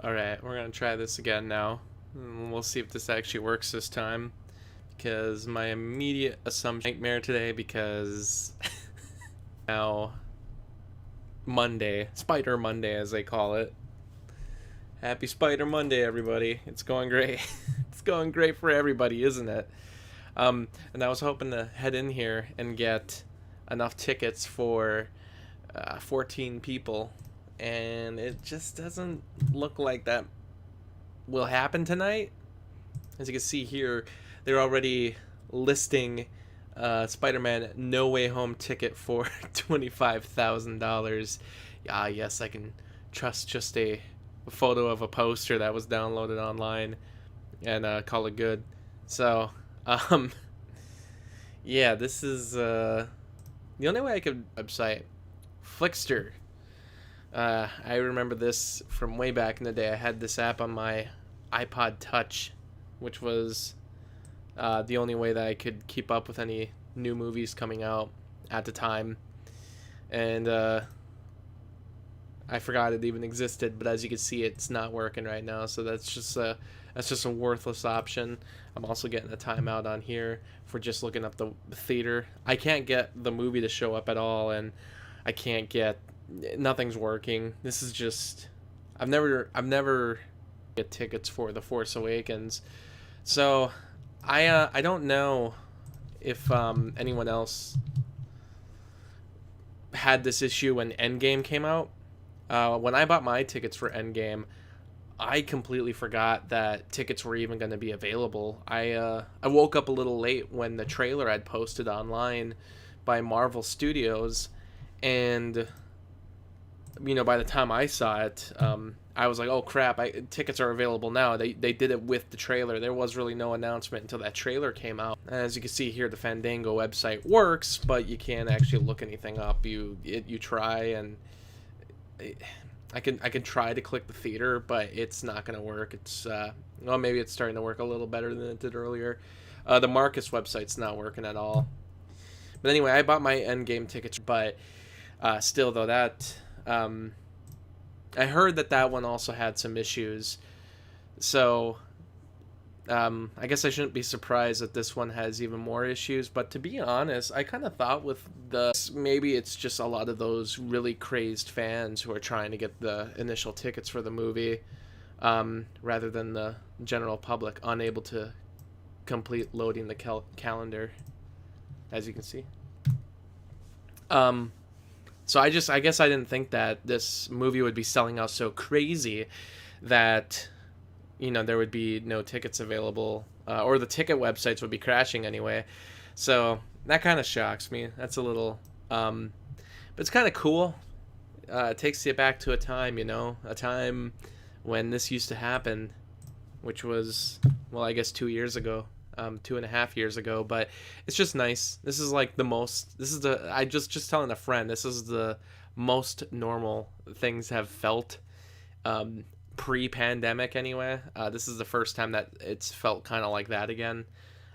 Alright, we're gonna try this again now. And we'll see if this actually works this time. Because my immediate assumption nightmare today because now Monday, Spider Monday as they call it. Happy Spider Monday, everybody. It's going great. It's going great for everybody, isn't it? And I was hoping to head in here and get enough tickets for 14 people, and it just doesn't look like that will happen tonight. As you can see here, they're already listing Spider-Man No Way Home ticket for $25,000. Yes, I can trust just a photo of a poster that was downloaded online and call it good. So, yeah, this is the only way I could website Flickster. I remember this from way back in the day. I had this app on my iPod Touch, which was the only way that I could keep up with any new movies coming out at the time. And I forgot it even existed, but as you can see, it's not working right now. So that's just a worthless option. I'm also getting a timeout on here for just looking up the theater. I can't get the movie to show up at all, and I can't get nothing's working. This is just I've never get tickets for The Force Awakens, so I don't know if anyone else had this issue when Endgame came out. When I bought my tickets for Endgame, I completely forgot that tickets were even going to be available. I woke up a little late when the trailer had posted online by Marvel Studios, and by the time I saw it, I was like, oh crap, tickets are available now. They did it with the trailer. There was really no announcement until that trailer came out. As you can see here, the Fandango website works, but you can't actually look anything up. You try, and I can try to click the theater, but it's not going to work. It's maybe it's starting to work a little better than it did earlier. The Marcus website's not working at all. But anyway, I bought my Endgame tickets, but still though, that I heard that one also had some issues. So I guess I shouldn't be surprised that this one has even more issues. But to be honest, I kind of thought with maybe it's just a lot of those really crazed fans who are trying to get the initial tickets for the movie, rather than the general public unable to complete loading the calendar, as you can see. So I guess I didn't think that this movie would be selling out so crazy that there would be no tickets available, or the ticket websites would be crashing anyway. So that kind of shocks me. That's a little, but it's kind of cool. It takes you back to a time, a time when this used to happen, which was, well, I guess 2 years ago, 2.5 years ago. But it's just nice. This is like I just telling a friend, this is the most normal things have felt, pre-pandemic anyway. This is the first time that it's felt kind of like that again,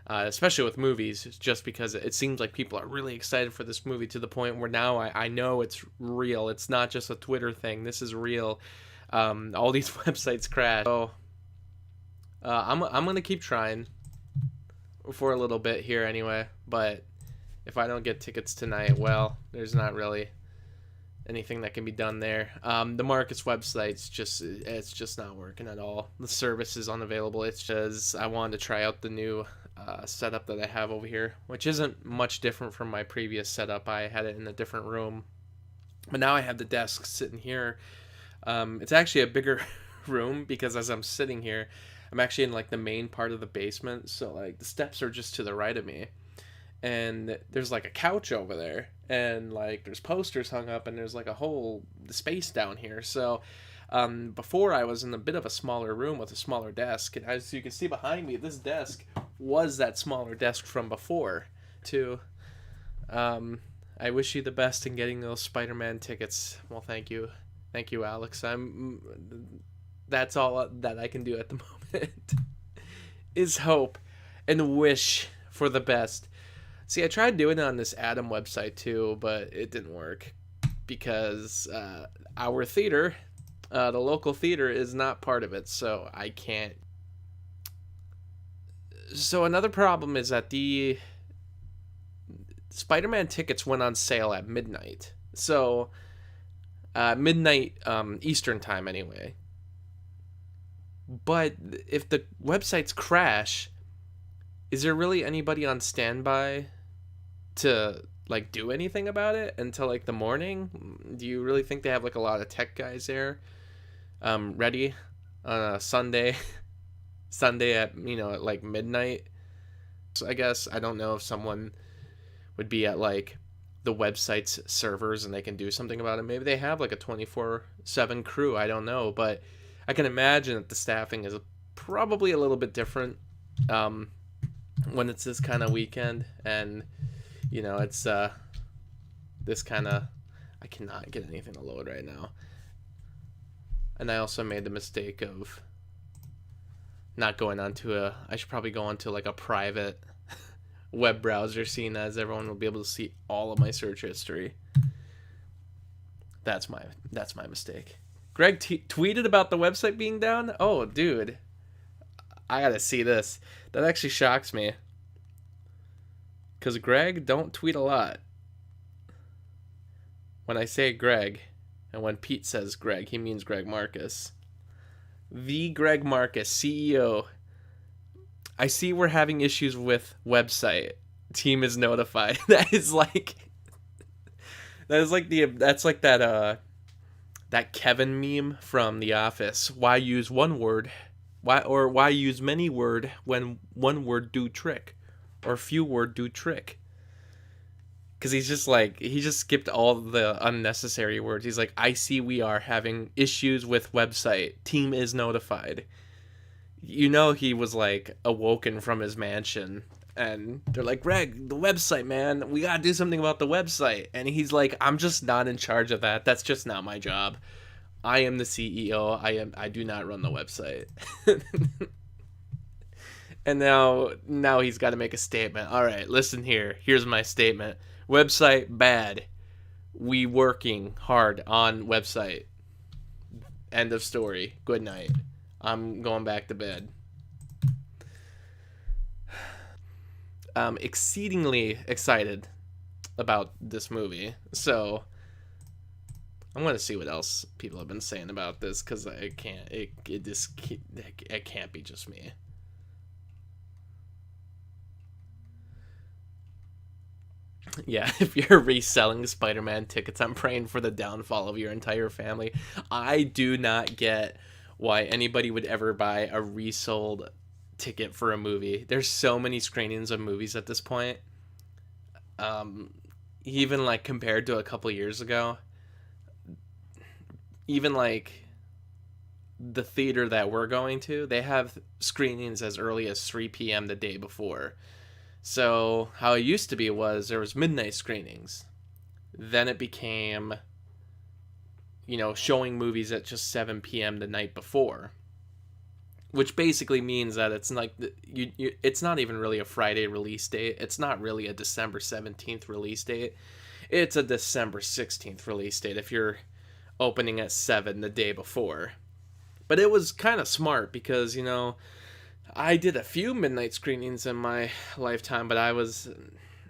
especially with movies, just because it seems like people are really excited for this movie to the point where now I know it's real. It's not just a Twitter thing. This is real. All these websites crash. So I'm gonna keep trying for a little bit here anyway, but if I don't get tickets tonight, well, there's not really anything that can be done there. The Marcus website's just not working at all. The service is unavailable. It's just I wanted to try out the new setup that I have over here, which isn't much different from my previous setup. I had it in a different room, but now I have the desk sitting here. It's actually a bigger room because as I'm sitting here, I'm actually in like the main part of the basement, so like the steps are just to the right of me, and there's like a couch over there, and like there's posters hung up, and there's like a whole space down here. So before I was in a bit of a smaller room with a smaller desk, and as you can see behind me, this desk was that smaller desk from before too. I wish you the best in getting those Spider-Man tickets. Well, thank you, Alex. That's all that I can do at the moment. Is hope and wish for the best. See, I tried doing it on this Adam website too, but it didn't work because our theater, the local theater, is not part of it, so I can't. So another problem is that the Spider-Man tickets went on sale at midnight. So midnight Eastern time anyway. But if the websites crash, is there really anybody on standby to like do anything about it until like the morning? Do you really think they have like a lot of tech guys there ready on a Sunday Sunday at at like midnight? So I guess I don't know if someone would be at like the website's servers and they can do something about it. Maybe they have like a 24/7 crew, I don't know, but I can imagine that the staffing is probably a little bit different when it's this kind of weekend, and it's this kind of, I cannot get anything to load right now. And I also made the mistake of not going onto I should probably go onto like a private web browser, seeing as everyone will be able to see all of my search history. That's my mistake. Greg tweeted about the website being down. Oh, dude, I gotta see this. That actually shocks me, because Greg don't tweet a lot. When I say Greg, and when Pete says Greg, he means Greg Marcus. The Greg Marcus, CEO. I see we're having issues with website. Team is notified. That's like that Kevin meme from The Office. Why use one word? Why use many word when one word do trick, or few word do trick? Because he just skipped all the unnecessary words. He's like, I see we are having issues with website. Team is notified. He was like awoken from his mansion, and they're like, Greg, the website, man, we gotta do something about the website. And he's like, I'm just not in charge of that. That's just not my job. I am the CEO. I do not run the website. And now he's got to make a statement. All right, listen here. Here's my statement. Website bad. We working hard on website. End of story. Good night. I'm going back to bed. I'm exceedingly excited about this movie. So I'm going to see what else people have been saying about this, because I can't. It can't be just me. Yeah, if you're reselling Spider-Man tickets, I'm praying for the downfall of your entire family. I do not get why anybody would ever buy a resold ticket for a movie. There's so many screenings of movies at this point. Even like compared to a couple years ago, even like the theater that we're going to, they have screenings as early as 3 p.m. the day before. So how it used to be was there was midnight screenings. Then it became, showing movies at just 7 p.m. the night before. Which basically means that it's like, it's not even really a Friday release date. It's not really a December 17th release date. It's a December 16th release date if you're opening at 7 the day before. But it was kind of smart because, I did a few midnight screenings in my lifetime, but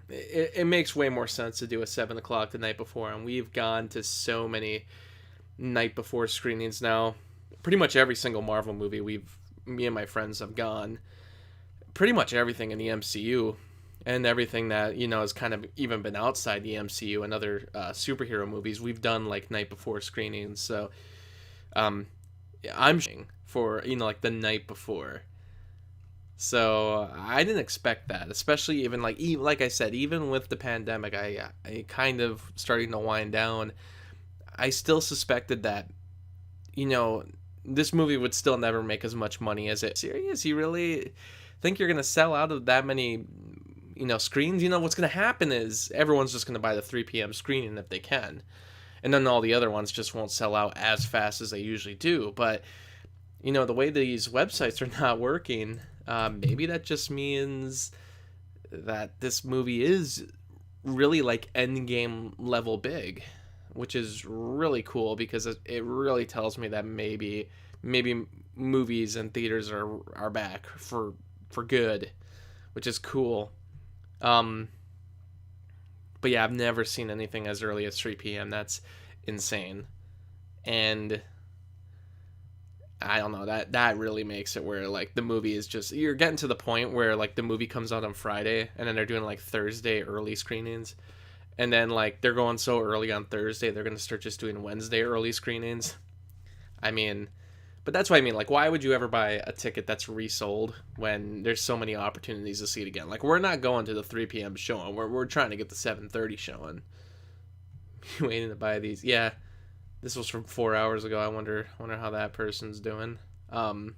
it makes way more sense to do a 7 o'clock the night before, and we've gone to so many night before screenings now. Pretty much every single Marvel movie me and my friends have gone. Pretty much everything in the MCU, and everything that, has kind of even been outside the MCU and other superhero movies, we've done like night before screenings. So I'm for, like the night before. So I didn't expect that, especially even like I said, even with the pandemic, I kind of starting to wind down. I still suspected that, this movie would still never make as much money as it. Serious? You really think you're gonna sell out of that many screens, what's going to happen is everyone's just going to buy the 3 p.m. screening if they can. And then all the other ones just won't sell out as fast as they usually do. But, the way these websites are not working, maybe that just means that this movie is really like Endgame level big, which is really cool because it really tells me that maybe movies and theaters are back for good, which is cool. But yeah, I've never seen anything as early as 3 p.m. That's insane. And I don't know, that really makes it where like the movie is just, you're getting to the point where like the movie comes out on Friday and then they're doing like Thursday early screenings, and then like they're going so early on Thursday they're going to start just doing Wednesday early screenings. I mean, but that's what I mean, like why would you ever buy a ticket that's resold when there's so many opportunities to see it again? Like we're not going to the 3 p.m. showing, we're trying to get the 7:30 showing. Waiting to buy these. Yeah. This was from 4 hours ago. I wonder how that person's doing. Oh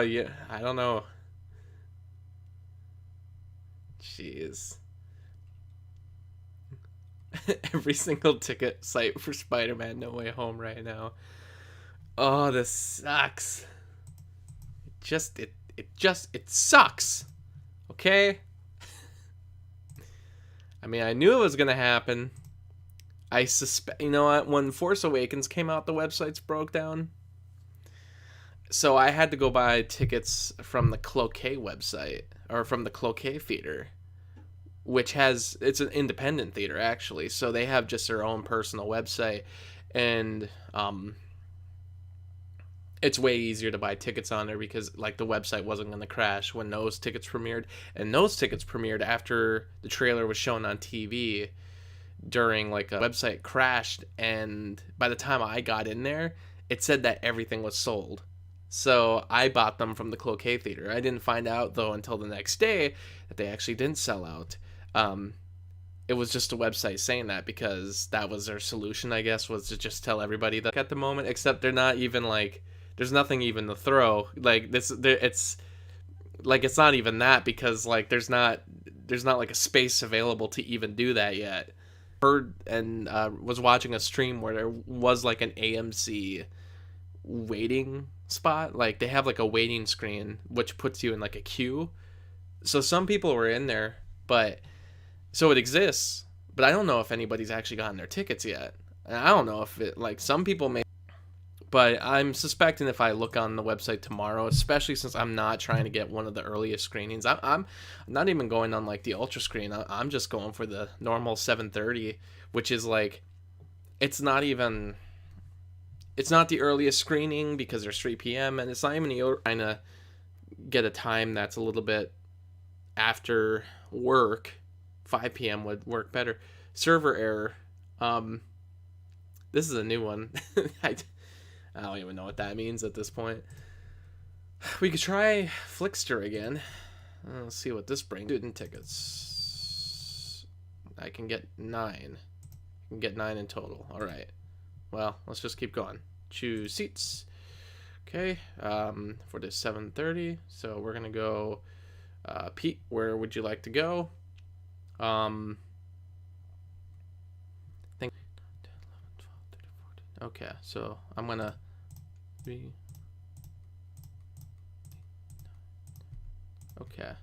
yeah, I don't know. Jeez. Every single ticket site for Spider-Man No Way Home right now. Oh, this sucks. It sucks. Okay? I mean, I knew it was gonna happen. I suspect, what? When Force Awakens came out, the websites broke down. So I had to go buy tickets from the Cloquet website, or from the Cloquet theater, which it's an independent theater actually. So they have just their own personal website, and it's way easier to buy tickets on there because like the website wasn't going to crash when those tickets premiered, and those tickets premiered after the trailer was shown on TV during like a website crashed, and by the time I got in there it said that everything was sold. So I bought them from the Cloquet theater. I didn't find out though until the next day that they actually didn't sell out. It was just a website saying that because that was their solution, I guess, was to just tell everybody that at the moment, except they're not even like, there's nothing even to throw. Like it's like it's not even that because like there's not like a space available to even do that yet. Heard and was watching a stream where there was like an AMC waiting spot. Like they have like a waiting screen which puts you in like a queue. So some people were in there, but so it exists. But I don't know if anybody's actually gotten their tickets yet. And I don't know if it like some people may. But I'm suspecting if I look on the website tomorrow, especially since I'm not trying to get one of the earliest screenings, I'm not even going on like the ultra screen. I'm just going for the normal 7:30, which is like, it's not the earliest screening because there's 3 p.m. and it's not even trying to get a time that's a little bit after work. 5 p.m. would work better. Server error. This is a new one. I don't even know what that means at this point. We could try Flickster again. Let's see what this brings. Student tickets. I can get 9. I can get 9 in total. All right. Well, let's just keep going. Choose seats. Okay. For the 7:30. So we're gonna go. Pete, where would you like to go? Okay, so I'm gonna be okay.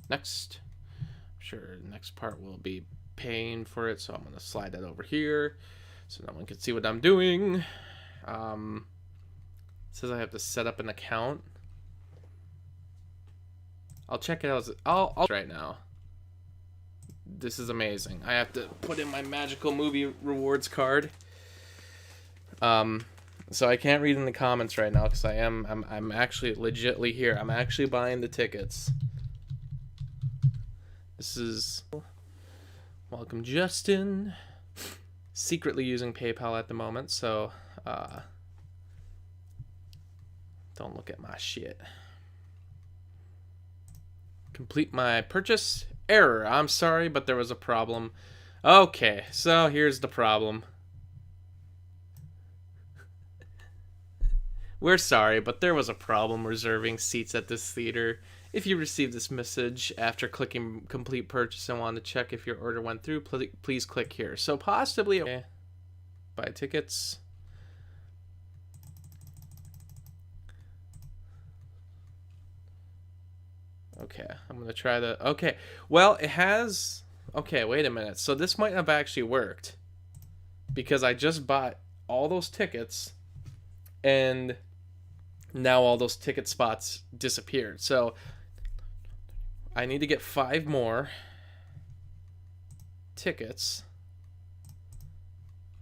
Next, I'm sure the next part will be paying for it, so I'm gonna slide that over here so no one can see what I'm doing. It says I have to set up an account. I'll check it out. I'll right now. This is amazing. I have to put in my magical movie rewards card. So I can't read in the comments right now because I'm actually legitly here. I'm actually buying the tickets. This is welcome Justin. Secretly using PayPal at the moment, so don't look at my shit. Complete my purchase. Error. I'm sorry, but there was a problem. Okay, so here's the problem. We're sorry, but there was a problem reserving seats at this theater. If you received this message after clicking complete purchase and want to check if your order went through, please click here. So possibly, okay. Buy tickets. Okay, I'm gonna try the. Okay, well, it has. Okay, wait a minute. So this might have actually worked because I just bought all those tickets, and now all those ticket spots disappeared. So I need to get 5 more tickets.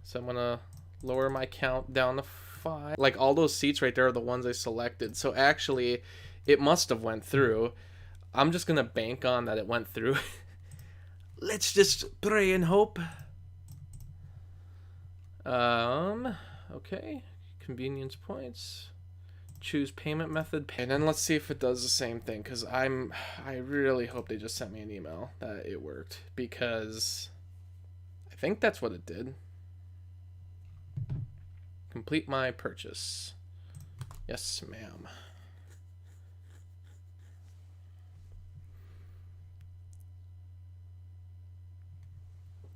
So I'm gonna lower my count down to 5. Like all those seats right there are the ones I selected. So actually, it must have went through. I'm just gonna bank on that it went through. Let's just pray and hope. Okay. Convenience points. Choose payment method. And then let's see if it does the same thing, because I really hope they just sent me an email that it worked, because I think that's what it did. Complete my purchase. Yes, ma'am.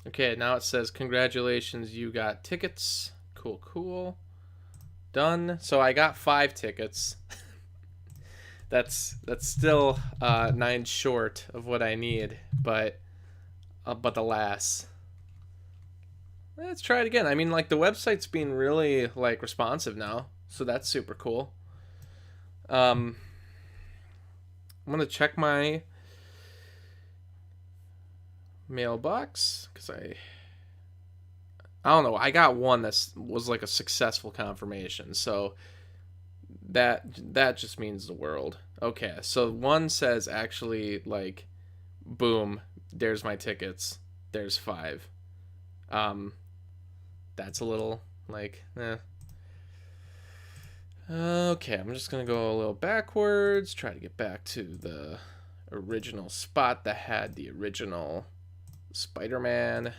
Okay, now it says, congratulations, you got tickets. Cool, cool. Done. So I got 5 tickets. that's still 9 short of what I need, but alas. Let's try it again. I mean, like, the website's being really, like, responsive now, so that's super cool. I'm gonna check my mailbox because I don't know. I got one that was like a successful confirmation, so that just means the world. Okay, so one says actually like, boom, there's my tickets. There's 5. That's a little like, eh. Okay, I'm just gonna go a little backwards, try to get back to the original spot that had the original Spider-Man.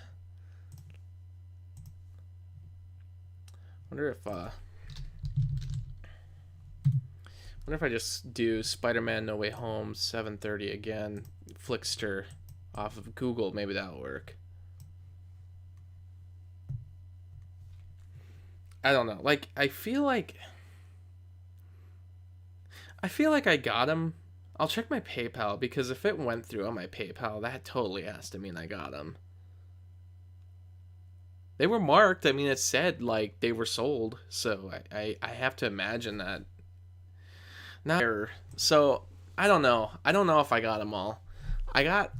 Wonder if I just do Spider-Man No Way Home 7:30 again, Flickster off of Google, maybe that'll work. I don't know. Like I feel like I got him. I'll check my PayPal, because if it went through on my PayPal, that totally has to mean I got them. They were marked. I mean, it said like they were sold, so I have to imagine that. Now, so I don't know. I don't know if I got them all. I got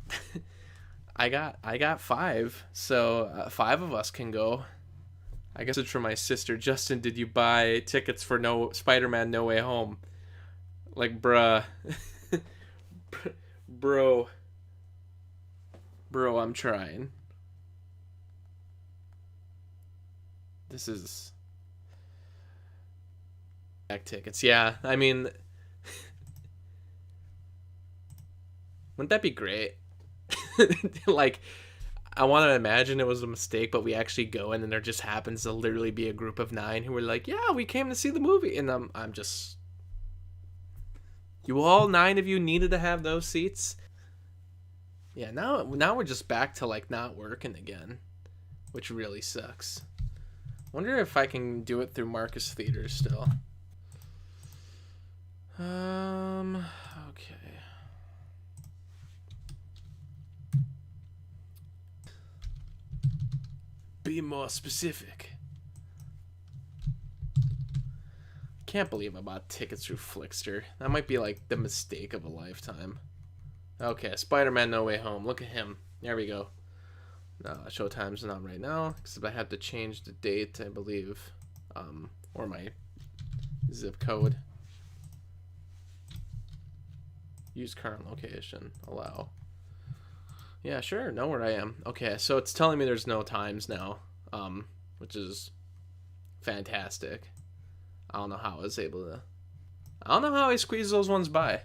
I got 5, so 5 of us can go. I guess it's from my sister. Justin, did you buy tickets for Spider-Man No Way Home? Like, bruh. bro, I'm trying. This is back tickets. Yeah, I mean, wouldn't that be great? Like, I want to imagine it was a mistake, but we actually go in and there just happens to literally be a group of 9 who were like, yeah, we came to see the movie. And I'm just, you all 9 of you needed to have those seats? Yeah, now we're just back to like not working again, which really sucks. Wonder if I can do it through Marcus Theater still. Okay. Be more specific. Can't believe I bought tickets through Flickster. That might be like the mistake of a lifetime. Okay, Spider-Man No Way Home. Look at him. There we go. No, showtime's not right now, except I have to change the date, I believe, or my zip code. Use current location. Allow. Yeah, sure. Know where I am. Okay, so it's telling me there's no times now, which is fantastic. I don't know how I was able to. I don't know how I squeezed those ones by.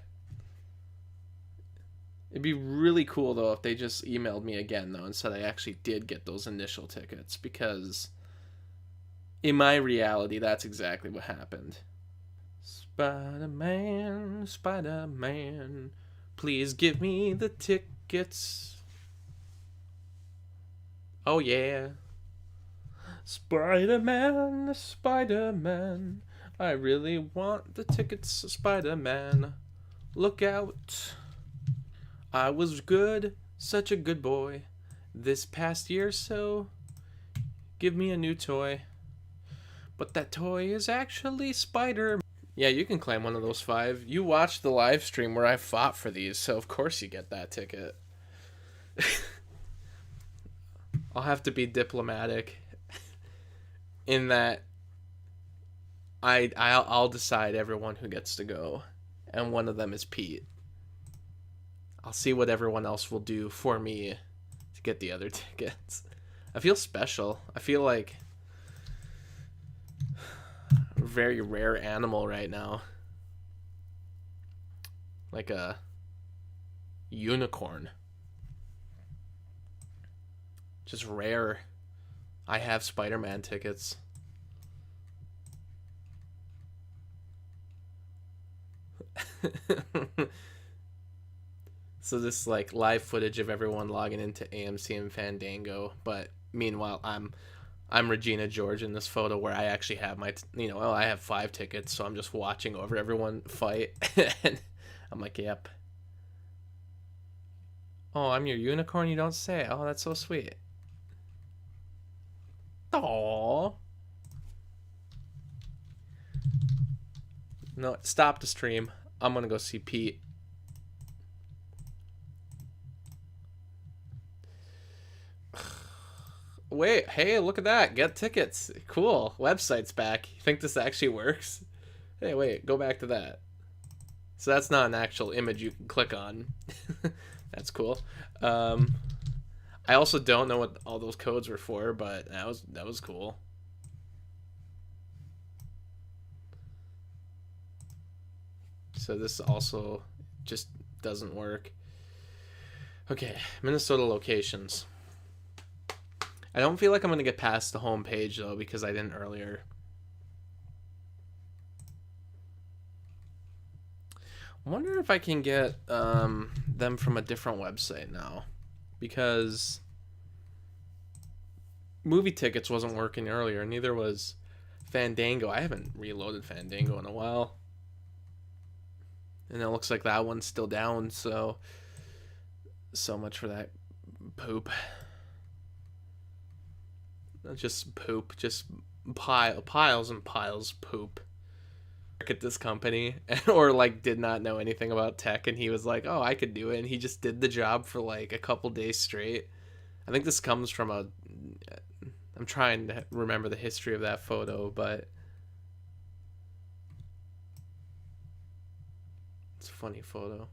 It'd be really cool, though, if they just emailed me again, though, and said I actually did get those initial tickets, because in my reality, that's exactly what happened. Spider-Man, Spider-Man, please give me the tickets. Oh yeah. Spider-Man, Spider-Man, I really want the tickets, Spider-Man. Look out. I was good, such a good boy. This past year or so, give me a new toy. But that toy is actually Spider. Yeah, you can claim one of those 5. You watched the live stream where I fought for these, so of course you get that ticket. I'll have to be diplomatic in that I'll decide everyone who gets to go, and one of them is Pete. I'll see what everyone else will do for me to get the other tickets. I feel special. I feel like a very rare animal right now. Like a unicorn. Just rare. I have Spider-Man tickets. So this like live footage of everyone logging into AMC and Fandango, but meanwhile I'm Regina George in this photo where I actually have my I have 5 tickets, so I'm just watching over everyone fight. And I'm like, yep. Oh, I'm your unicorn, you don't say. Oh, that's so sweet. Aww. No, stop the stream. I'm gonna go see Pete. Wait, hey, look at that. Get tickets. Cool. Website's back. You think this actually works? Hey, wait, go back to that. So that's not an actual image you can click on. That's cool. I also don't know what all those codes were for, but that was cool. So this also just doesn't work. Okay, Minnesota locations. I don't feel like I'm going to get past the home page, though, because I didn't earlier. I wonder if I can get them from a different website now. Because movie tickets wasn't working earlier. Neither was Fandango. I haven't reloaded Fandango in a while. And it looks like that one's still down, so much for that poop. Just poop, just piles and piles poop. At this company, or like did not know anything about tech, and he was like, "Oh, I could do it," and he just did the job for like a couple days straight. I think this comes from a. I'm trying to remember the history of that photo, but it's a funny photo.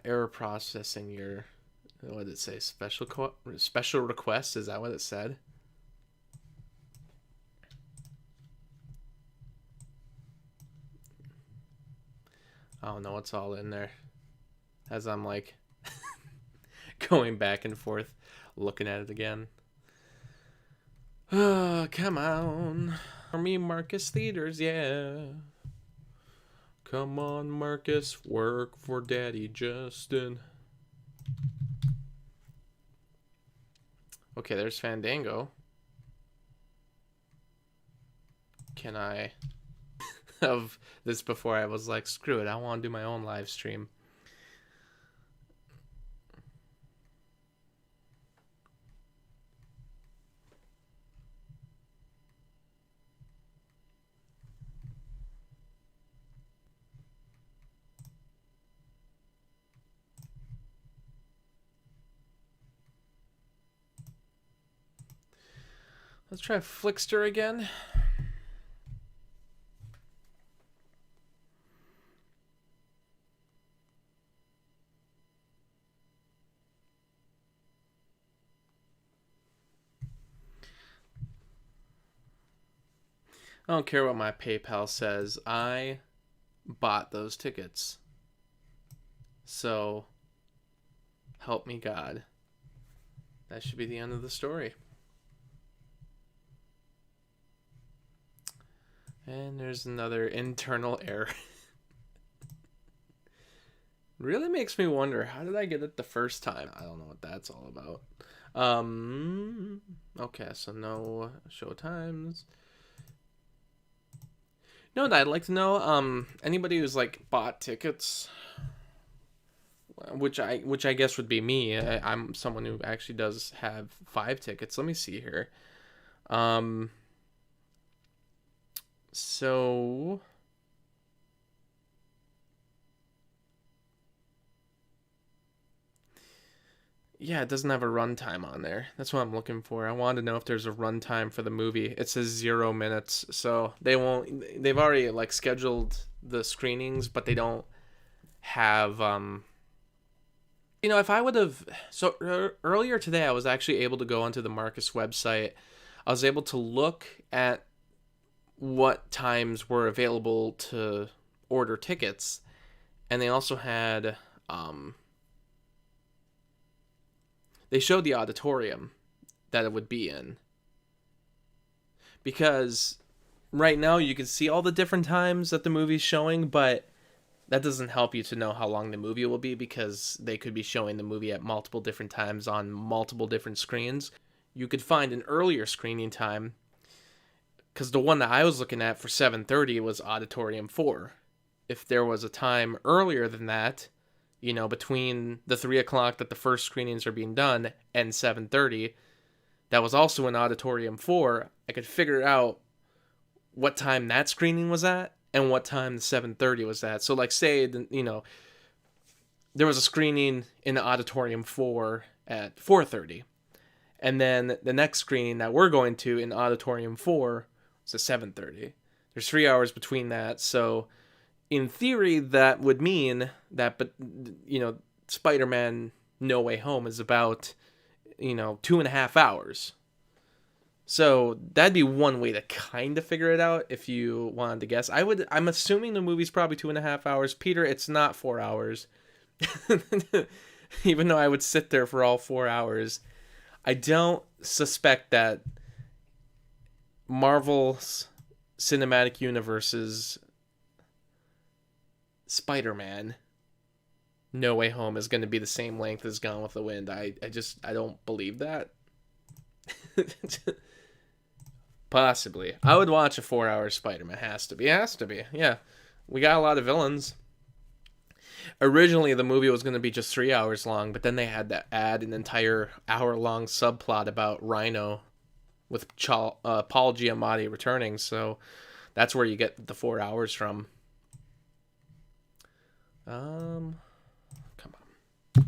Error processing your. What did it say? Special request? Is that what it said? I don't know what's all in there. As I'm like going back and forth, looking at it again. Oh, come on. For me, Marcus Theaters, yeah. Come on, Marcus, work for Daddy Justin. Okay, there's Fandango. Can I... of this before I was like, screw it, I want to do my own live stream. Let's try Flickster again. I don't care what my PayPal says. I bought those tickets. So, help me God. That should be the end of the story. And there's another internal error. Really makes me wonder, how did I get it the first time? I don't know what that's all about. Okay, so no show times. No, I'd like to know, anybody who's like bought tickets, which I guess would be me. I'm someone who actually does have 5 tickets. Let me see here. Um, so yeah, it doesn't have a runtime on there. That's what I'm looking for. I wanted to know if there's a runtime for the movie. It says 0 minutes, so they won't. They've already like scheduled the screenings, but they don't have. If I would have. So earlier today, I was actually able to go onto the Marcus website. I was able to look at what times were available to order tickets, and they also had. They showed the auditorium that it would be in. Because right now you can see all the different times that the movie's showing, but that doesn't help you to know how long the movie will be because they could be showing the movie at multiple different times on multiple different screens. You could find an earlier screening time because the one that I was looking at for 7:30 was Auditorium 4. If there was a time earlier than that, between the 3 o'clock that the first screenings are being done and 7:30, that was also in Auditorium 4, I could figure out what time that screening was at and what time the 7:30 was at. So, like, say, there was a screening in the Auditorium 4 at 4:30, and then the next screening that we're going to in Auditorium 4 was at 7:30. There's 3 hours between that, so in theory, that would mean that, but Spider-Man No Way Home is about, 2.5 hours. So that'd be one way to kind of figure it out if you wanted to guess. I'm assuming the movie's probably 2.5 hours. Peter, it's not 4 hours. Even though I would sit there for all 4 hours. I don't suspect that Marvel's Cinematic Universe's Spider-Man No Way Home is going to be the same length as Gone with the Wind. I don't believe that. Possibly. I would watch a 4-hour Spider-Man. Has to be. Yeah. We got a lot of villains. Originally, the movie was going to be just 3 hours long, but then they had to add an entire hour-long subplot about Rhino with Paul Giamatti returning, so that's where you get the 4 hours from. Come on.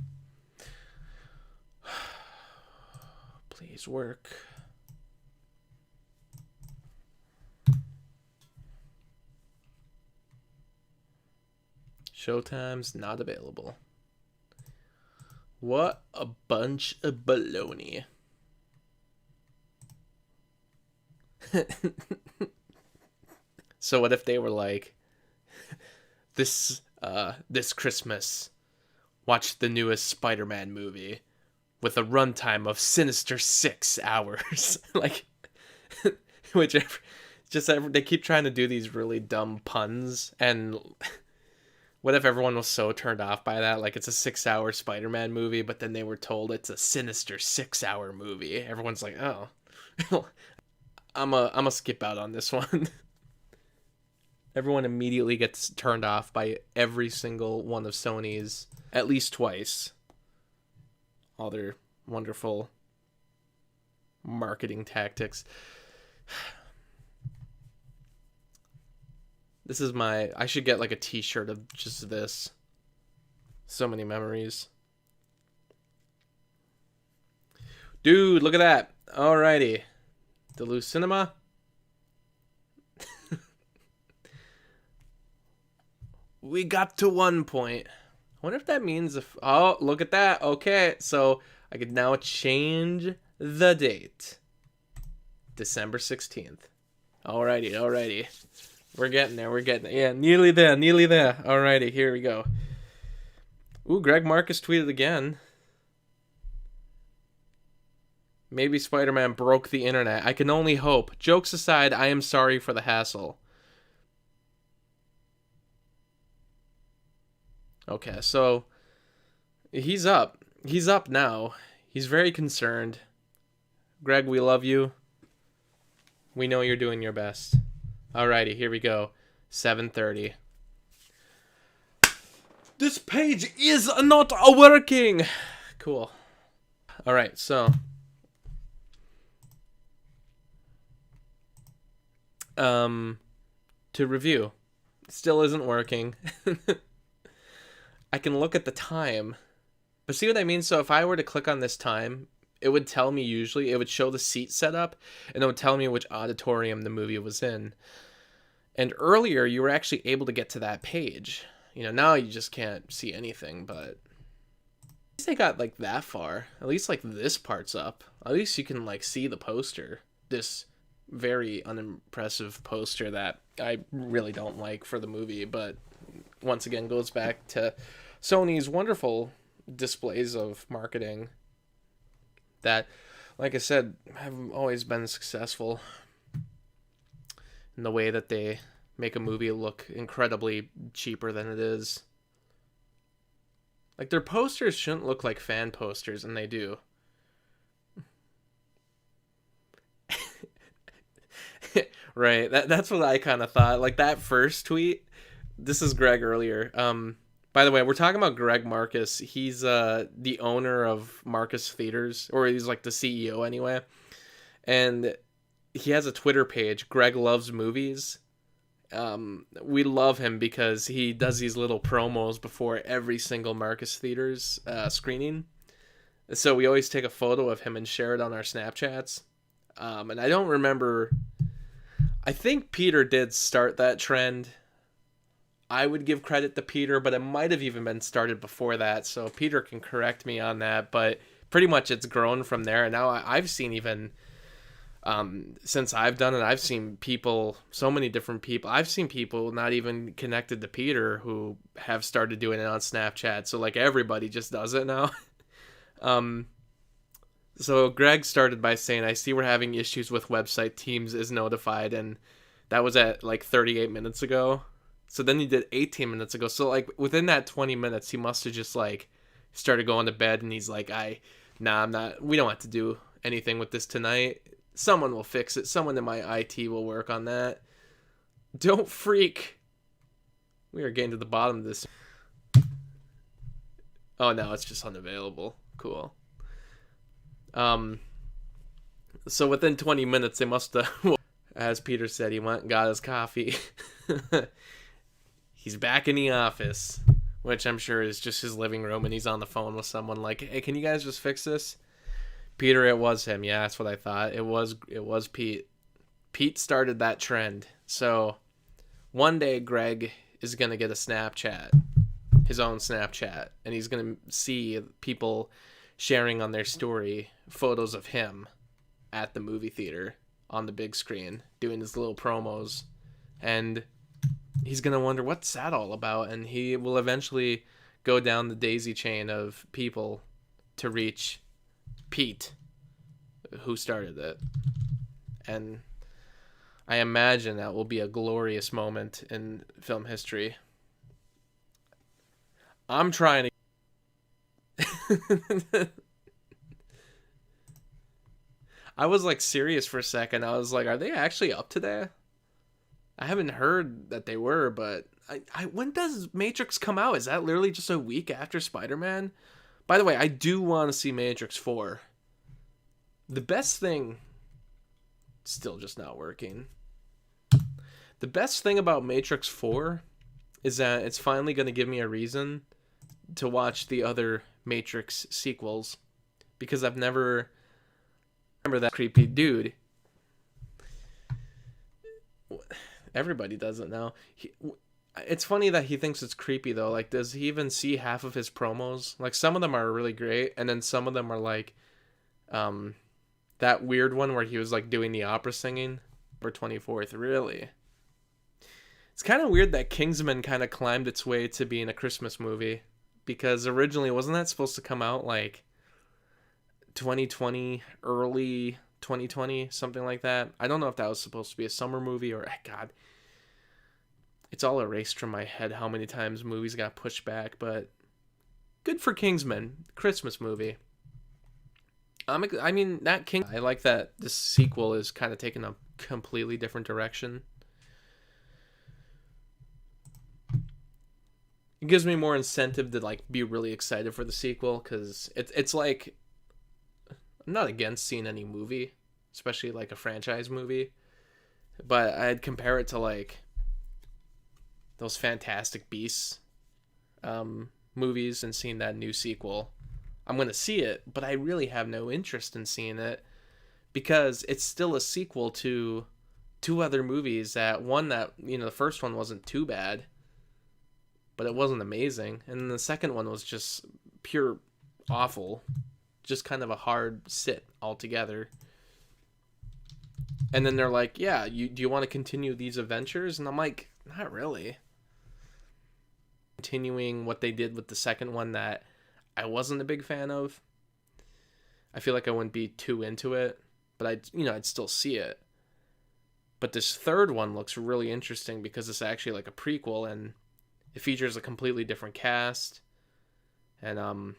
Please work. Showtime's not available. What a bunch of baloney. So what if they were like, this Christmas, watch the newest Spider-Man movie with a runtime of sinister 6 hours. Like, whichever, they keep trying to do these really dumb puns, and what if everyone was so turned off by that? Like, it's a 6-hour Spider-Man movie, but then they were told it's a sinister 6-hour movie. Everyone's like, oh, I'm a skip out on this one. Everyone immediately gets turned off by every single one of Sony's, at least twice, all their wonderful marketing tactics. This is I should get like a t-shirt of just this. So many memories. Dude, look at that. Alrighty. Duluth Cinema. We got to 1 point. I wonder if that means oh, look at that. Okay, so I could now change the date. December 16th. Alrighty. We're getting there. Yeah, nearly there. Alrighty, here we go. Ooh, Greg Marcus tweeted again. Maybe Spider-Man broke the internet. I can only hope. Jokes aside, I am sorry for the hassle. Okay, so he's up. He's up now. He's very concerned. Greg, we love you. We know you're doing your best. Alrighty, here we go. 7:30. This page is not working. Cool. All right, so to review, still isn't working. I can look at the time, but see what I mean? So if I were to click on this time, it would tell me, usually it would show the seat setup, and it would tell me which auditorium the movie was in. And earlier you were actually able to get to that page. You know, now you just can't see anything, but at least they got like that far. At least like this part's up. At least you can like see the poster. This very unimpressive poster that I really don't like for the movie, but once again goes back to Sony's wonderful displays of marketing that, like I said, have always been successful in the way that they make a movie look incredibly cheaper than it is. Like, their posters shouldn't look like fan posters, and they do. Right, that's what I kind of thought. Like, that first tweet, this is Greg earlier. By the way, we're talking about Greg Marcus. He's the owner of Marcus Theaters, or he's like the CEO anyway. And he has a Twitter page, Greg Loves Movies. We love him because he does these little promos before every single Marcus Theaters screening. So we always take a photo of him and share it on our Snapchats. And I don't remember... I think Peter did start that trend. I would give credit to Peter, but it might have even been started before that. So Peter can correct me on that. But pretty much it's grown from there. And now I've seen even... since I've done it, I've seen people, so many different people. I've seen people not even connected to Peter who have started doing it on Snapchat. So like everybody just does it now. So Greg started by saying, I see we're having issues with website, Teams is notified. And that was at like 38 minutes ago. So then he did 18 minutes ago. So like within that 20 minutes, he must have just like started going to bed. And he's like, I'm not, we don't have to do anything with this tonight. Someone will fix it. Someone in my IT will work on that. Don't freak. We are getting to the bottom of this. Oh, no, it's just unavailable. Cool. So within 20 minutes, they must have, as Peter said, he went and got his coffee. He's back in the office, which I'm sure is just his living room, and he's on the phone with someone like, hey, can you guys just fix this? Peter, it was him. Yeah, that's what I thought. It was Pete. Pete started that trend. So one day Greg is going to get a Snapchat, his own Snapchat, and he's going to see people sharing on their story photos of him at the movie theater on the big screen doing his little promos. And he's going to wonder, what's that all about? And he will eventually go down the daisy chain of people to reach Pete, who started it. And I imagine that will be a glorious moment in film history. I'm trying to... I was like serious for a second. I was like, are they actually up today? I haven't heard that they were, but when does Matrix come out? Is that literally just a week after Spider-Man? By the way, I do want to see Matrix 4. The best thing... Still just not working. The best thing about Matrix 4 is that it's finally going to give me a reason to watch the other Matrix sequels. Because I've never... Remember that creepy dude. Everybody does it now. It's funny that he thinks it's creepy, though. Like, does he even see half of his promos? Like, some of them are really great, and then some of them are like... that weird one where he was like doing the opera singing for 24th. Really, it's kind of weird that Kingsman kind of climbed its way to being a Christmas movie, because originally wasn't that supposed to come out like 2020, early 2020, something like that. I don't know if that was supposed to be a summer movie or God. It's all erased from my head how many times movies got pushed back, but good for Kingsman, Christmas movie. I mean, that King. I like that this sequel is kind of taking a completely different direction. It gives me more incentive to like be really excited for the sequel because it's like I'm not against seeing any movie, especially like a franchise movie, but I'd compare it to like those Fantastic Beasts movies and seeing that new sequel. I'm gonna see it, but I really have no interest in seeing it because it's still a sequel to two other movies. That one that the first one wasn't too bad, but it wasn't amazing, and then the second one was just pure awful, just kind of a hard sit altogether. And then they're like, "Yeah, do you want to continue these adventures?" And I'm like, "Not really." Continuing what they did with the second one that I wasn't a big fan of. I feel like I wouldn't be too into it, but I'd still see it. But this third one looks really interesting because it's actually like a prequel and it features a completely different cast, and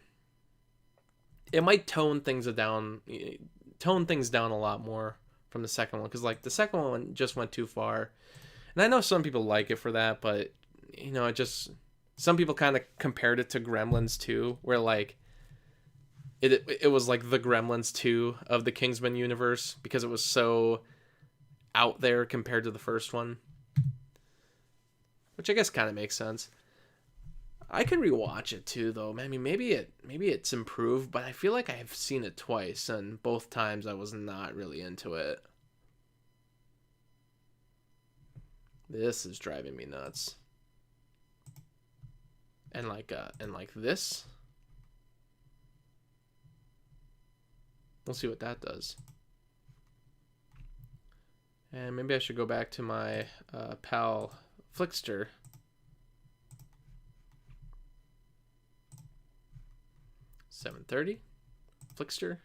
it might tone things down a lot more from the second one because like the second one just went too far, and I know some people like it for that, but it just some people kind of compared it to Gremlins 2, where like it was like the Gremlins 2 of the Kingsman universe because it was so out there compared to the first one, which I guess kind of makes sense. I could rewatch it too, though. I mean, maybe it's improved, but I feel like I've seen it twice, and both times I was not really into it. This is driving me nuts. And like this. We'll see what that does. And maybe I should go back to my pal Flixster. $7.30. Flixster.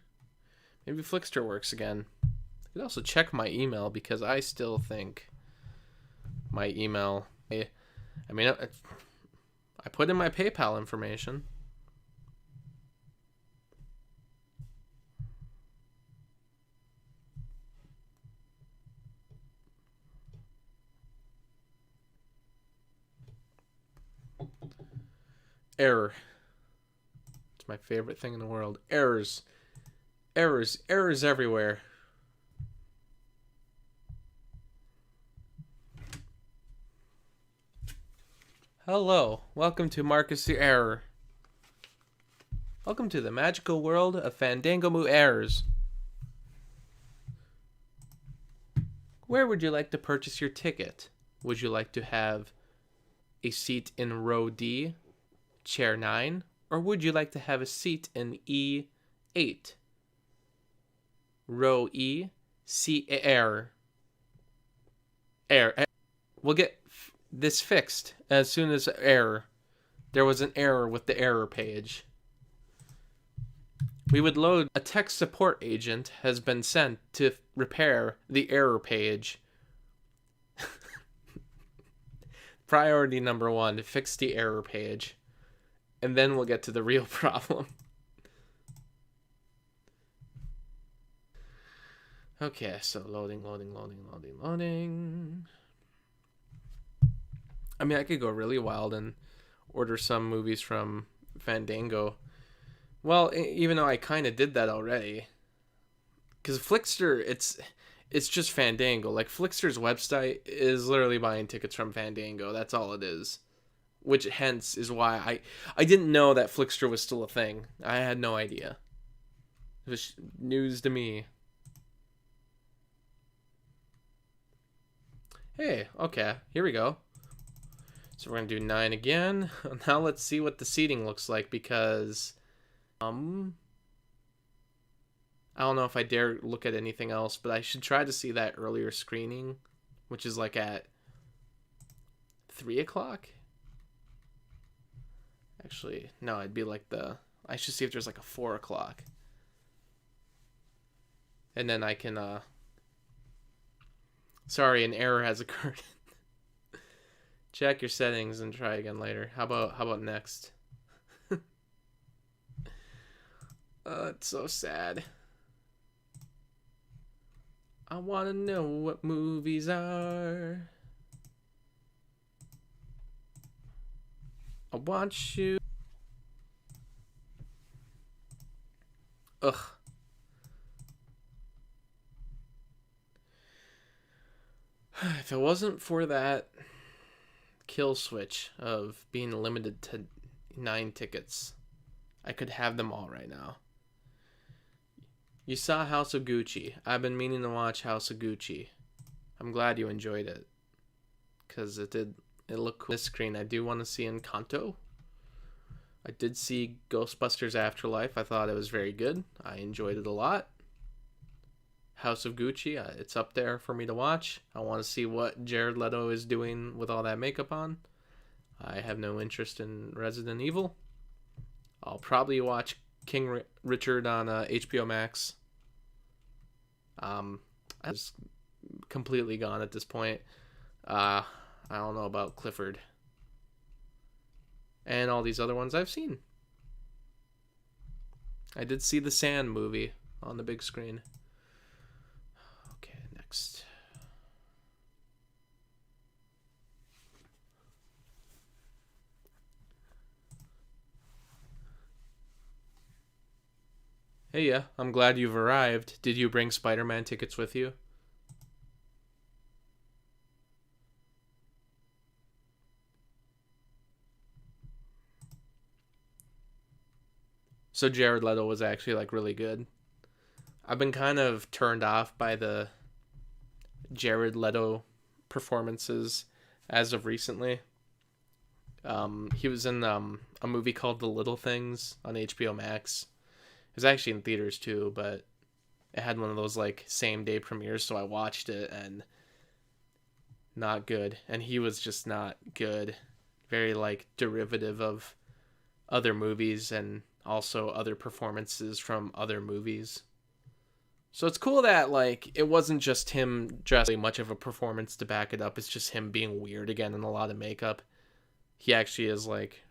Maybe Flixster works again. I could also check my email because I still think my email. I mean, I put in my PayPal information. Error. It's my favorite thing in the world. Errors. Errors everywhere. Hello. Welcome to Marcus the Error. Welcome to the magical world of Fandango Moo Errors. Where would you like to purchase your ticket? Would you like to have a seat in row D, chair 9, or would you like to have a seat in E8? Row E, C error. Error. We'll get this fixed as soon as error. There was an error with the error page. We would load a tech support agent has been sent to repair the error page. Priority number 1, fix the error page. And then we'll get to the real problem. Okay, so loading. I mean, I could go really wild and order some movies from Fandango. Well, even though I kind of did that already. Because Flixster, it's just Fandango. Like, Flixster's website is literally buying tickets from Fandango. That's all it is. Which, hence, is why I didn't know that Flixster was still a thing. I had no idea. It was news to me. Hey, okay, here we go. So we're going to do 9 again. Now let's see what the seating looks like because... I don't know if I dare look at anything else, but I should try to see that earlier screening, which is like at 3 o'clock. Actually, no, it'd be like I should see if there's like a 4 o'clock. And then I can, sorry, an error has occurred. Check your settings and try again later. How about next? It's so sad. I want to know what movies are. I want you. Ugh. If it wasn't for that kill switch of being limited to 9 tickets, I could have them all right now. You saw House of Gucci. I've been meaning to watch House of Gucci. I'm glad you enjoyed it, because it looked cool. This screen, I do want to see Encanto. I did see Ghostbusters Afterlife. I thought it was very good. I enjoyed it a lot. House of Gucci, it's up there for me to watch. I want to see what Jared Leto is doing with all that makeup on. I have no interest in Resident Evil. I'll probably watch King Richard on HBO Max. I was completely gone at this point. I don't know about Clifford. And all these other ones I've seen. I did see the Sand movie on the big screen. Okay, next. Hey, yeah, I'm glad you've arrived. Did you bring Spider-Man tickets with you? So Jared Leto was actually like really good. I've been kind of turned off by the Jared Leto performances as of recently. He was in a movie called The Little Things on HBO Max. It was actually in theaters too, but it had one of those like same day premieres, so I watched it and not good. And he was just not good. Very like derivative of other movies and also other performances from other movies. So it's cool that like it wasn't just him dressing much of a performance to back it up. It's just him being weird again in a lot of makeup. He actually is like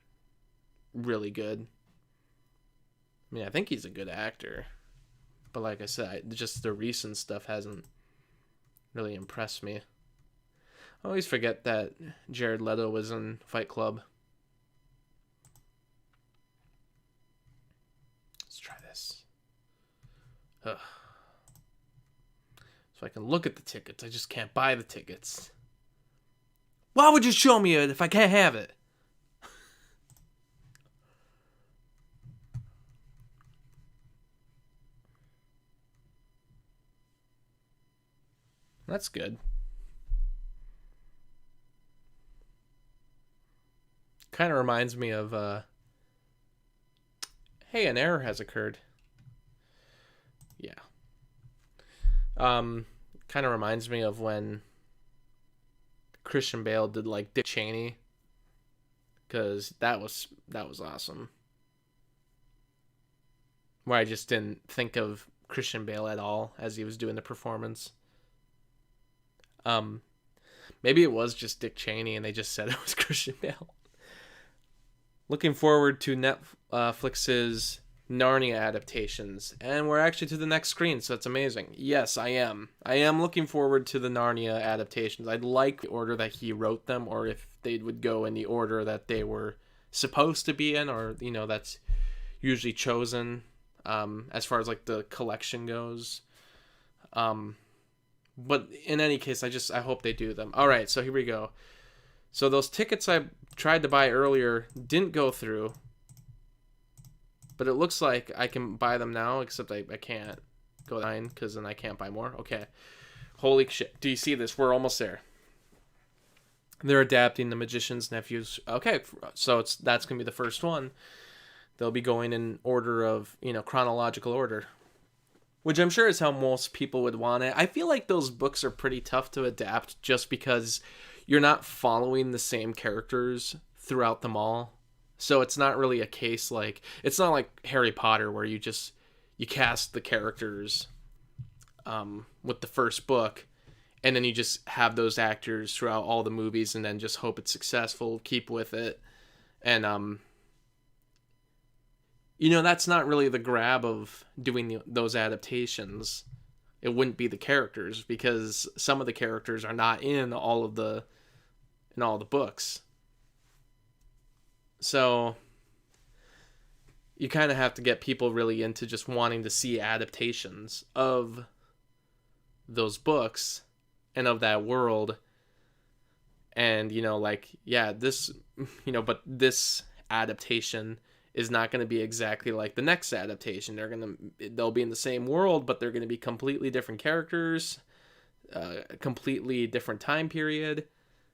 really good. I mean, I think he's a good actor. But like I said, just the recent stuff hasn't really impressed me. I always forget that Jared Leto was in Fight Club. Let's try this. Ugh. So I can look at the tickets. I just can't buy the tickets. Why would you show me it if I can't have it? That's good. Kind of reminds me of, hey, an error has occurred. Yeah. Kind of reminds me of when Christian Bale did like Dick Cheney, because that was awesome. Where I just didn't think of Christian Bale at all as he was doing the performance. Maybe it was just Dick Cheney and they just said it was Christian Bale. Looking forward to Netflix's Narnia adaptations, and we're actually to the next screen, so it's amazing. Yes, I am looking forward to the Narnia adaptations. I'd like the order that he wrote them, or if they would go in the order that they were supposed to be in, or that's usually chosen as far as like the collection goes. But in any case, I hope they do them. All right, so here we go. So those tickets I tried to buy earlier didn't go through. But it looks like I can buy them now, except I can't go 9 because then I can't buy more. Okay. Holy shit. Do you see this? We're almost there. They're adapting The Magician's Nephews. Okay, so that's going to be the first one. They'll be going in order of, chronological order. Which I'm sure is how most people would want it. I feel like those books are pretty tough to adapt just because you're not following the same characters throughout them all. So it's not really a case like... It's not like Harry Potter where you cast the characters with the first book and then you just have those actors throughout all the movies, and then just hope it's successful, keep with it. And that's not really the grab of doing those adaptations. It wouldn't be the characters, because some of the characters are not in all the books. So you kind of have to get people really into just wanting to see adaptations of those books and of that world. And this but this adaptation is not going to be exactly like the next adaptation. They'll be in the same world, but they're going to be completely different characters, a completely different time period.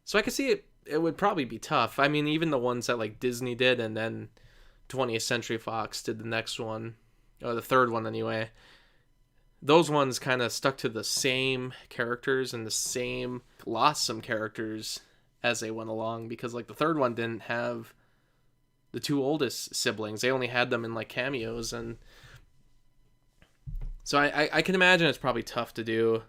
So I can see it would probably be tough. I mean, even the ones that like Disney did, and then 20th Century Fox did the next one, or the third one anyway. Those ones kind of stuck to the same characters and lost some characters as they went along, because like the third one didn't have the two oldest siblings. They only had them in like cameos, and so I can imagine it's probably tough to do.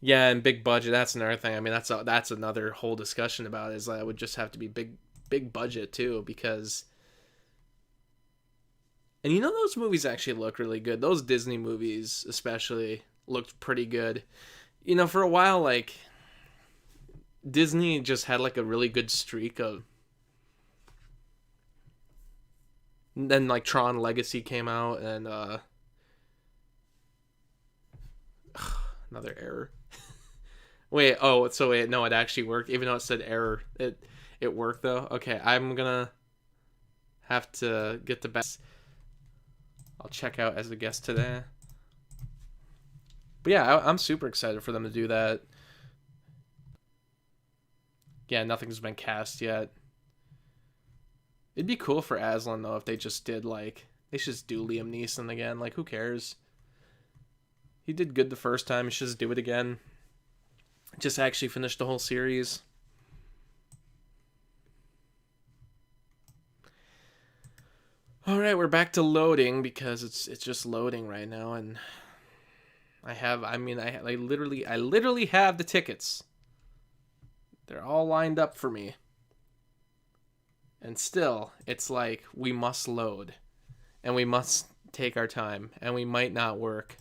Yeah, and big budget, that's another thing. I mean, that's another whole discussion about it, is that it would just have to be big budget too, because and those movies actually look really good. Those Disney movies especially looked pretty good. For a while, like Disney just had like a really good streak of. Then like Tron Legacy came out, and another error. Wait, no, it actually worked, even though it said error. It worked though. Okay, I'm gonna have to get the best. I'll check out as a guest today. But yeah, I'm super excited for them to do that. Yeah, nothing's been cast yet. It'd be cool for Aslan though if they just did they should just do Liam Neeson again. Like, who cares? He did good the first time. He should just do it again. Just actually finish the whole series. All right, we're back to loading, because it's just loading right now, and I literally have the tickets. They're all lined up for me. And still, it's like we must load, and we must take our time, and we might not work.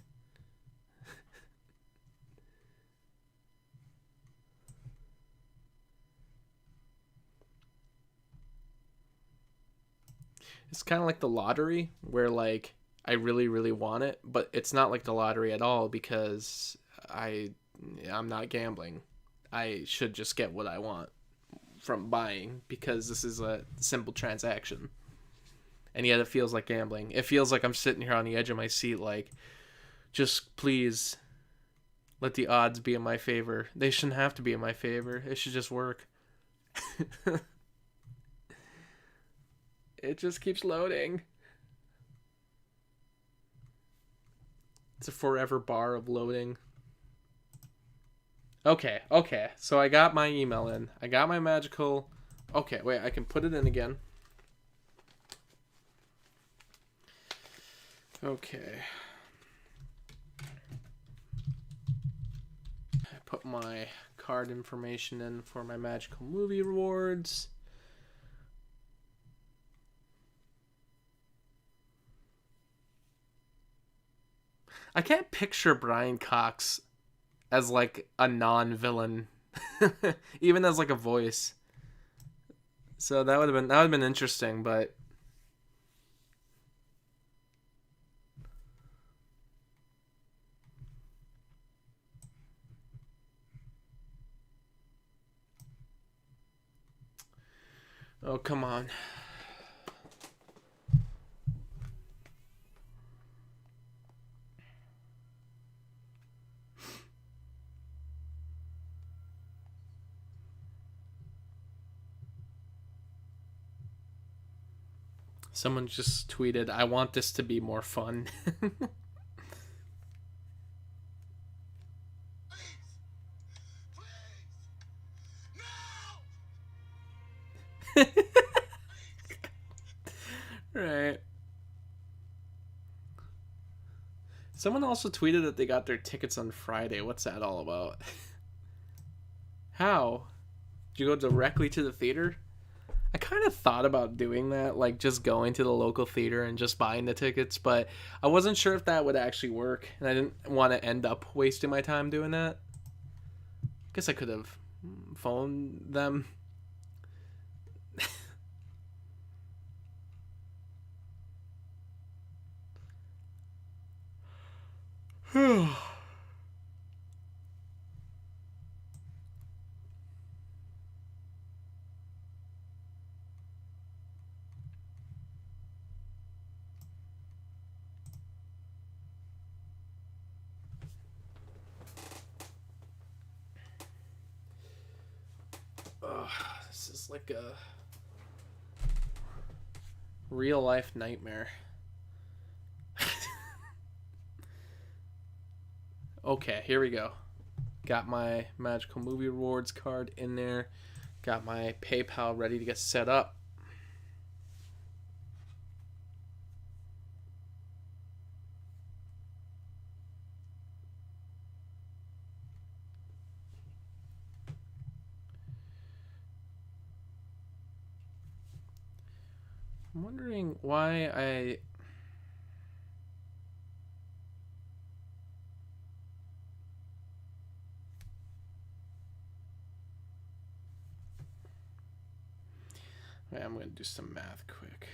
It's kind of like the lottery, where like I really, really want it, but it's not like the lottery at all, because I'm not gambling. I should just get what I want from buying, because this is a simple transaction. And yet it feels like gambling. It feels like I'm sitting here on the edge of my seat, like, just please let the odds be in my favor. They shouldn't have to be in my favor. It should just work. It just keeps loading. It's a forever bar of loading. Okay. So I got my email in. I got my magical. Okay, wait, I can put it in again. Okay. I put my card information in for my magical movie rewards. I can't picture Brian Cox as like a non-villain, even as like a voice. So that would have been interesting, but oh, come on. Someone just tweeted, "I want this to be more fun." Right. Someone also tweeted that they got their tickets on Friday. What's that all about? How? Did you go directly to the theater? I kind of thought about doing that, like just going to the local theater and just buying the tickets, but I wasn't sure if that would actually work, and I didn't want to end up wasting my time doing that. Guess I could have phoned them. Ugh, this is like a real life nightmare. Okay, here we go. Got my Magical Movie Rewards card in there. Got my PayPal ready to get set up. I'm wondering why I'm gonna do some math quick.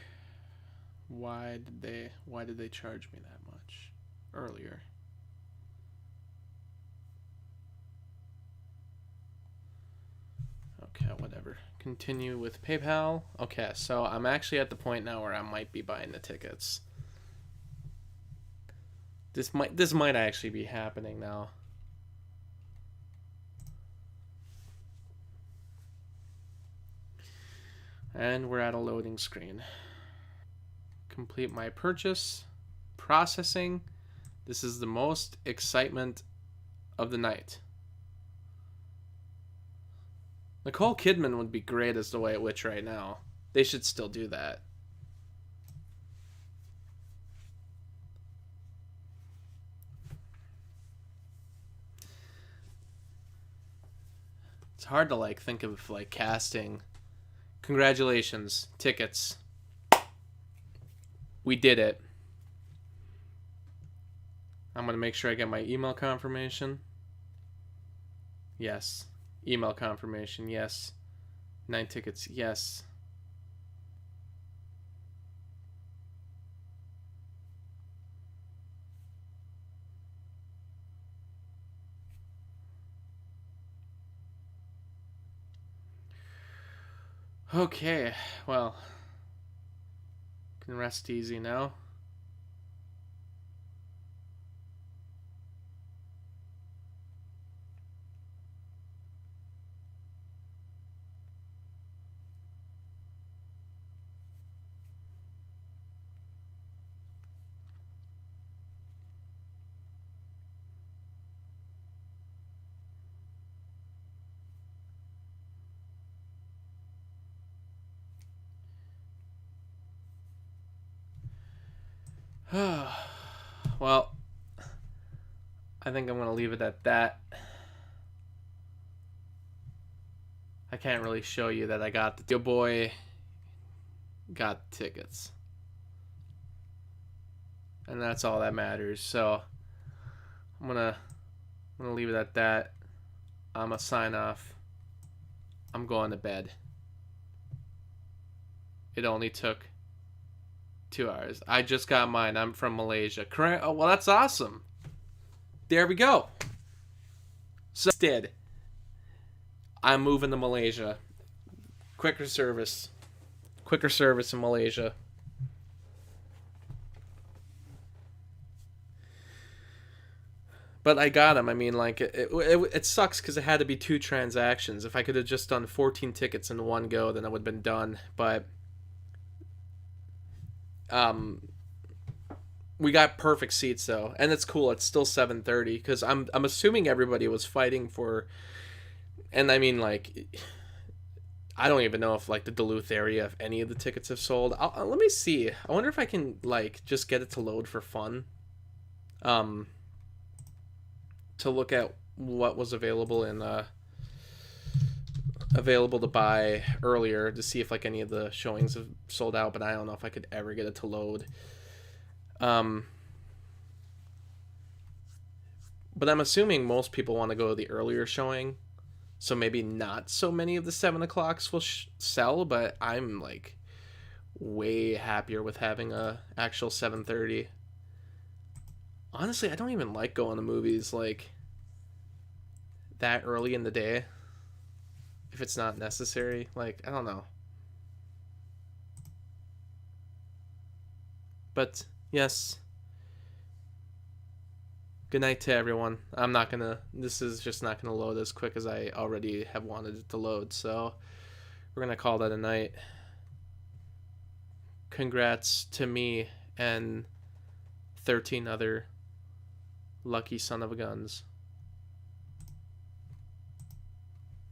Why did they charge me that much earlier? Okay, whatever. Continue with PayPal. Okay, so I'm actually at the point now where I might be buying the tickets. This might actually be happening now. And we're at a loading screen. Complete my purchase. Processing. This is the most excitement of the night. Nicole Kidman would be great as the White Witch right now. They should still do that. It's hard to like think of like casting. Congratulations, tickets. We did it. I'm gonna make sure I get my email confirmation. Yes. Email confirmation, yes. 9 tickets, yes. Okay, well, can rest easy now. Well, I think I'm going to leave it at that. I can't really show you that I got the boy got tickets. And that's all that matters. So I'm gonna leave it at that. I'm gonna sign off. I'm going to bed. It only took 2 hours. I just got mine. I'm from Malaysia. Correct? Oh, well, that's awesome. There we go. So instead, I'm moving to Malaysia. Quicker service in Malaysia. But I got them. I mean, like, it sucks because it had to be 2 transactions. If I could have just done 14 tickets in one go, then I would have been done. But we got perfect seats though, and it's cool. It's still 7:30 because I'm assuming everybody was fighting for, and I mean like, I don't even know if like the Duluth area, if any of the tickets have sold. Let me see. I wonder if I can like just get it to load for fun, to look at what was available in available to buy earlier to see if like any of the showings have sold out, but I don't know if I could ever get it to load. Um, but I'm assuming most people want to go to the earlier showing, so maybe not so many of the 7 o'clocks will sell. But I'm like way happier with having a actual 7:30. Honestly, I don't even like going to movies like that early in the day if it's not necessary. Like, I don't know. But yes, good night to everyone. I'm not gonna. This is just not gonna load as quick as I already have wanted it to load. So we're gonna call that a night. Congrats to me and 13 other lucky son of a guns.